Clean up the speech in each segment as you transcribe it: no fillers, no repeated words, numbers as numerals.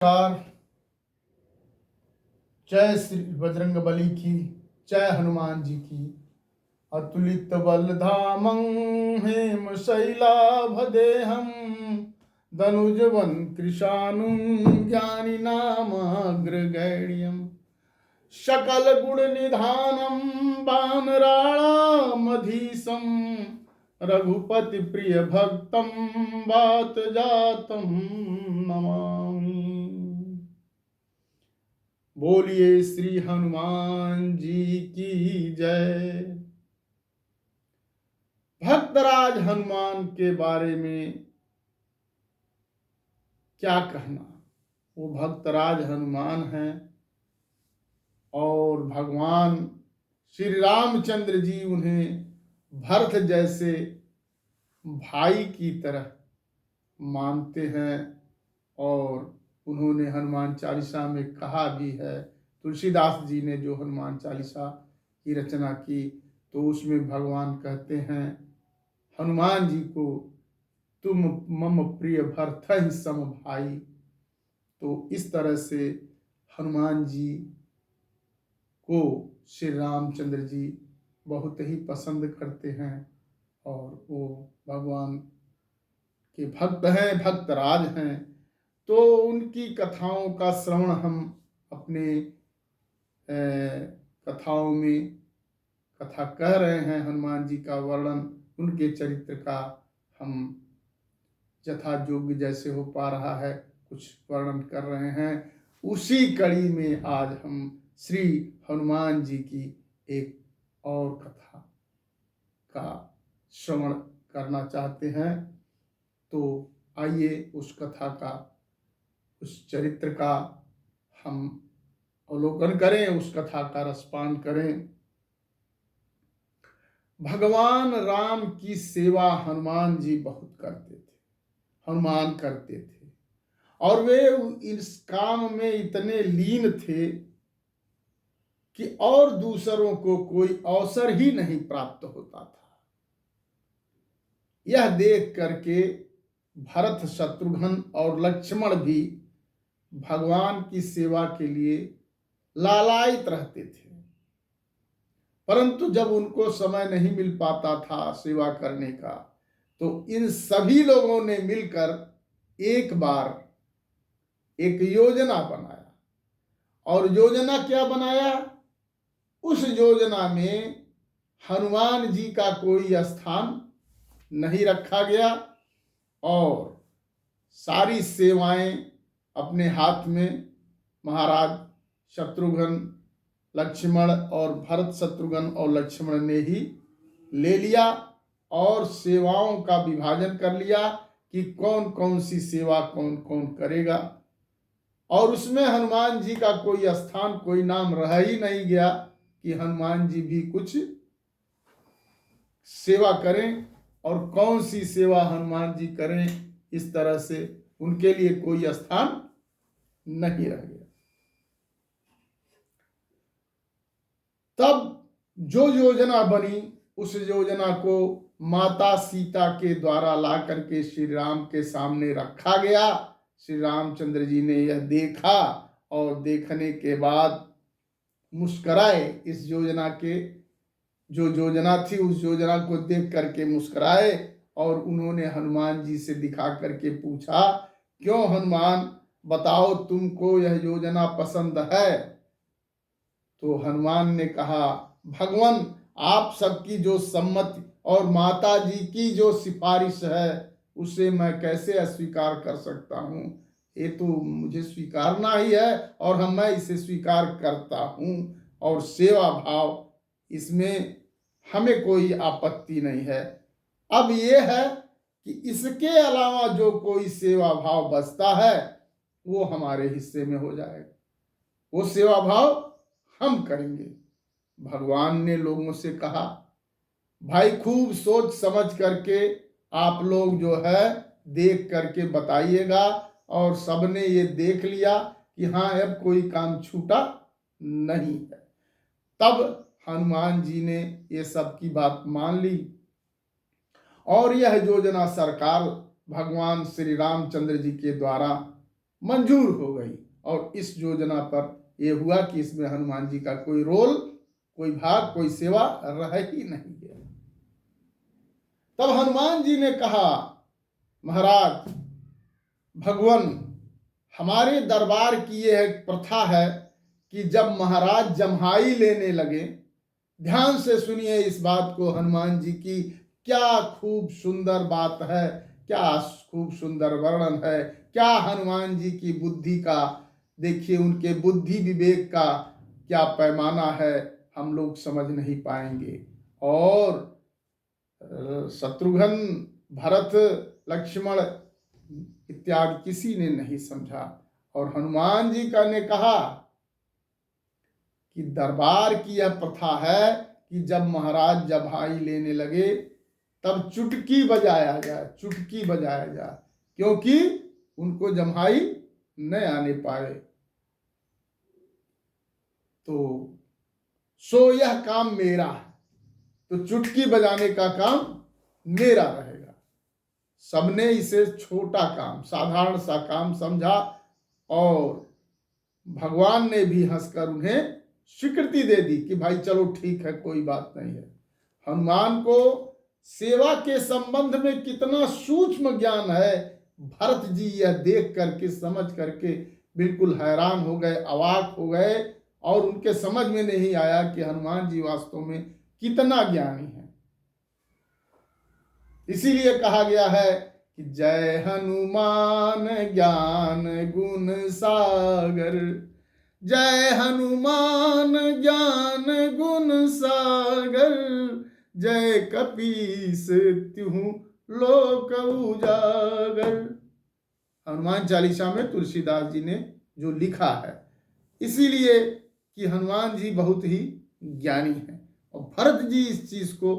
नमस्कार। जय श्री बजरंग बली की, जय हनुमान जी की। अतुलित बलधामं हेम शैलाभदेहं धनुजवन कृशानुं ज्ञानिनामग्रगण्यं सकल गुण निधानं वानराणामधीशं रघुपति प्रिय भक्तं वात जातं नमामि। बोलिए श्री हनुमान जी की जय। भक्तराज हनुमान के बारे में क्या कहना। वो भक्तराज हनुमान हैं और भगवान श्री रामचंद्र जी उन्हें भरत जैसे भाई की तरह मानते हैं और उन्होंने हनुमान चालीसा में कहा भी है। तुलसीदास जी ने जो हनुमान चालीसा की रचना की तो उसमें भगवान कहते हैं हनुमान जी को, तुम मम प्रिय भरत ही सम भाई। तो इस तरह से हनुमान जी को श्री रामचंद्र जी बहुत ही पसंद करते हैं और वो भगवान के भक्त हैं, भक्तराज हैं। तो उनकी कथाओं का श्रवण हम अपने कथाओं में कथा कह रहे हैं। हनुमान जी का वर्णन, उनके चरित्र का हम यथा योग्य जैसे हो पा रहा है कुछ वर्णन कर रहे हैं। उसी कड़ी में आज हम श्री हनुमान जी की एक और कथा का श्रवण करना चाहते हैं। तो आइए उस कथा का, उस चरित्र का हम अवलोकन करें, उस कथा का रसपान करें। भगवान राम की सेवा हनुमान जी बहुत करते थे, हनुमान करते थे और वे इस काम में इतने लीन थे कि और दूसरों को कोई अवसर ही नहीं प्राप्त होता था। यह देख करके भरत, शत्रुघ्न और लक्ष्मण भी भगवान की सेवा के लिए लालायित रहते थे, परंतु जब उनको समय नहीं मिल पाता था सेवा करने का तो इन सभी लोगों ने मिलकर एक बार एक योजना बनाया। और योजना क्या बनाया? उस योजना में हनुमान जी का कोई स्थान नहीं रखा गया और सारी सेवाएं अपने हाथ में महाराज शत्रुघ्न, लक्ष्मण और भरत, शत्रुघ्न और लक्ष्मण ने ही ले लिया और सेवाओं का विभाजन कर लिया कि कौन कौन सी सेवा कौन कौन करेगा। और उसमें हनुमान जी का कोई स्थान, कोई नाम रह ही नहीं गया कि हनुमान जी भी कुछ सेवा करें और कौन सी सेवा हनुमान जी करें। इस तरह से उनके लिए कोई स्थान नहीं रह गया। तब जो योजना बनी उस योजना को माता सीता के द्वारा ला करके श्री राम के सामने रखा गया। श्री रामचंद्र जी ने यह देखा और देखने के बाद मुस्कुराए। इस योजना के जो योजना थी उस योजना को देख करके मुस्कुराए और उन्होंने हनुमान जी से दिखा करके पूछा, क्यों हनुमान, बताओ तुमको यह योजना पसंद है? तो हनुमान ने कहा, भगवान आप सबकी जो सम्मति और माता जी की जो सिफारिश है उसे मैं कैसे अस्वीकार कर सकता हूँ। ये तो मुझे स्वीकारना ही है और मैं इसे स्वीकार करता हूँ और सेवा भाव, इसमें हमें कोई आपत्ति नहीं है। अब ये है कि इसके अलावा जो कोई सेवा भाव बचता है वो हमारे हिस्से में हो जाएगा, वो सेवा भाव हम करेंगे। भगवान ने लोगों से कहा, भाई खूब सोच समझ करके आप लोग जो है देख करके बताइएगा। और सबने ये देख लिया कि हाँ अब कोई काम छूटा नहीं है। तब हनुमान जी ने ये सब की बात मान ली और यह योजना सरकार भगवान श्री रामचंद्र जी के द्वारा मंजूर हो गई। और इस योजना पर यह हुआ कि इसमें हनुमान जी का कोई रोल, कोई भाग, कोई सेवा रह ही नहीं गया। तब हनुमान जी ने कहा, महाराज भगवान, हमारे दरबार की यह एक प्रथा है कि जब महाराज जम्हाई लेने लगे, ध्यान से सुनिए इस बात को, हनुमान जी की क्या खूब सुंदर बात है, क्या खूब सुंदर वर्णन है, क्या हनुमान जी की बुद्धि का, देखिए उनके बुद्धि विवेक का क्या पैमाना है, हम लोग समझ नहीं पाएंगे। और शत्रुघ्न, भरत, लक्ष्मण इत्यादि किसी ने नहीं समझा। और हनुमान जी का ने कहा कि दरबार की यह प्रथा है कि जब महाराज जम्हाई लेने लगे तब चुटकी बजाया जाए, चुटकी बजाया जाए, क्योंकि उनको जम्हाई न आने पाए। तो सो यह काम मेरा है, तो चुटकी बजाने का काम मेरा रहेगा। सबने इसे छोटा काम, साधारण सा काम समझा और भगवान ने भी हंसकर उन्हें स्वीकृति दे दी कि भाई चलो ठीक है, कोई बात नहीं है। हनुमान को सेवा के संबंध में कितना सूक्ष्म ज्ञान है, भरत जी यह देख करके, समझ करके बिल्कुल हैरान हो गए, अवाक हो गए, और उनके समझ में नहीं आया कि हनुमान जी वास्तव में कितना ज्ञानी है। इसीलिए कहा गया है कि जय हनुमान ज्ञान गुण सागर, जय हनुमान ज्ञान गुण सागर, जय कपीस तिहु लोक उजागर। हनुमान चालीसा में तुलसीदास जी ने जो लिखा है, इसीलिए कि हनुमान जी बहुत ही ज्ञानी हैं। और भरत जी इस चीज को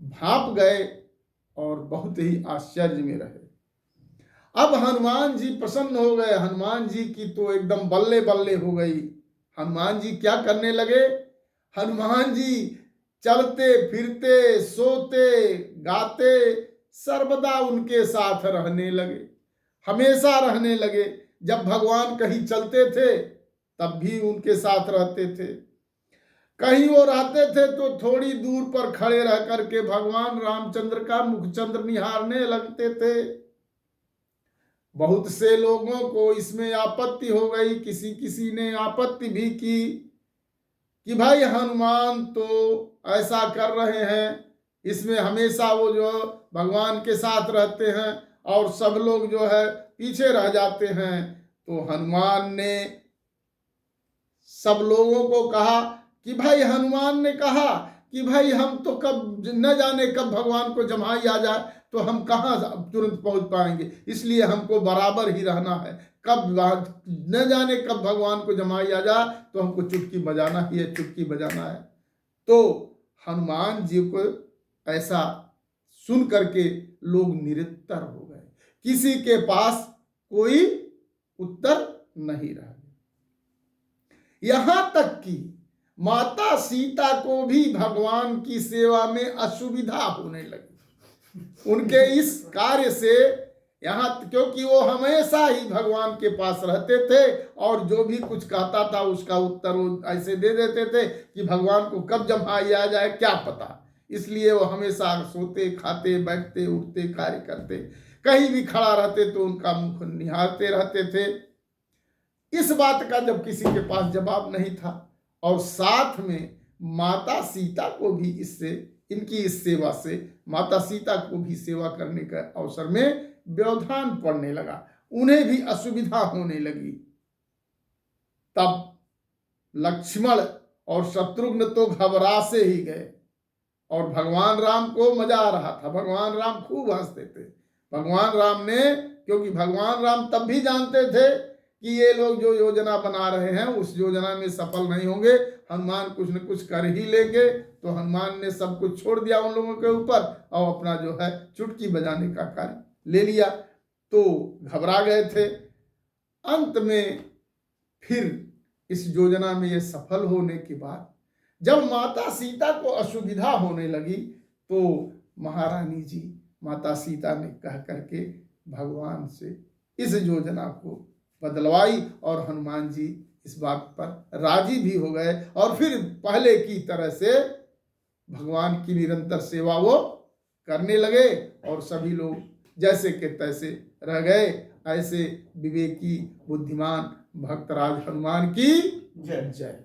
भाप गए और बहुत ही आश्चर्य में रहे। अब हनुमान जी प्रसन्न हो गए, हनुमान जी की तो एकदम बल्ले बल्ले हो गई। हनुमान जी क्या करने लगे, हनुमान जी चलते फिरते, सोते गाते, सर्वदा उनके साथ रहने लगे, हमेशा रहने लगे। जब भगवान कहीं चलते थे तब भी उनके साथ रहते थे, कहीं वो रहते थे तो थोड़ी दूर पर खड़े रह करके भगवान रामचंद्र का मुखचंद्र निहारने लगते थे। बहुत से लोगों को इसमें आपत्ति हो गई, किसी किसी ने आपत्ति भी की कि भाई हनुमान तो ऐसा कर रहे हैं, इसमें हमेशा वो जो भगवान के साथ रहते हैं और सब लोग जो है पीछे रह जाते हैं। तो हनुमान ने सब लोगों को कहा कि भाई, हनुमान ने कहा कि भाई हम तो कब न जाने कब भगवान को जम्हाई आ जाए तो हम कहाँ तुरंत पहुंच पाएंगे, इसलिए हमको बराबर ही रहना है। कब न जाने कब भगवान को जम्हाई आ जाए तो हमको चुटकी बजाना ही है, चुटकी बजाना है। तो हनुमान जी को ऐसा सुन करके लोग निरुत्तर हो गए, किसी के पास कोई उत्तर नहीं रहा। यहां तक कि माता सीता को भी भगवान की सेवा में असुविधा होने लगी उनके इस कार्य से। यहाँ क्योंकि वो हमेशा ही भगवान के पास रहते थे और जो भी कुछ कहता था उसका उत्तर वो ऐसे दे देते थे कि भगवान को कब जम्हाई आ जाए क्या पता। इसलिए वो हमेशा सोते, खाते, बैठते, उठते, कार्य करते, कहीं भी खड़ा रहते तो उनका मुख निहारते रहते थे। इस बात का जब किसी के पास जवाब नहीं था और साथ में माता सीता को भी इससे, इनकी इस सेवा से माता सीता को भी सेवा करने के अवसर में व्यवधान पड़ने लगा, उन्हें भी असुविधा होने लगी। तब लक्ष्मण और शत्रुघ्न तो घबरा से ही गए और भगवान राम को मजा आ रहा था। भगवान राम खूब हंसते थे। भगवान राम ने, क्योंकि भगवान राम तब भी जानते थे कि ये लोग जो योजना बना रहे हैं उस योजना में सफल नहीं होंगे, हनुमान कुछ न कुछ कर ही लेंगे। तो हनुमान ने सब कुछ छोड़ दिया उन लोगों के ऊपर और अपना जो है चुटकी बजाने का कार्य ले लिया। तो घबरा गए थे। अंत में फिर इस योजना में ये सफल होने के बाद जब माता सीता को असुविधा होने लगी तो महारानी जी, माता सीता ने कह करके भगवान से इस योजना को बदलवाई और हनुमान जी इस बात पर राजी भी हो गए और फिर पहले की तरह से भगवान की निरंतर सेवा वो करने लगे और सभी लोग जैसे के तैसे रह गए। ऐसे विवेकी बुद्धिमान भक्तराज हनुमान की जय जय।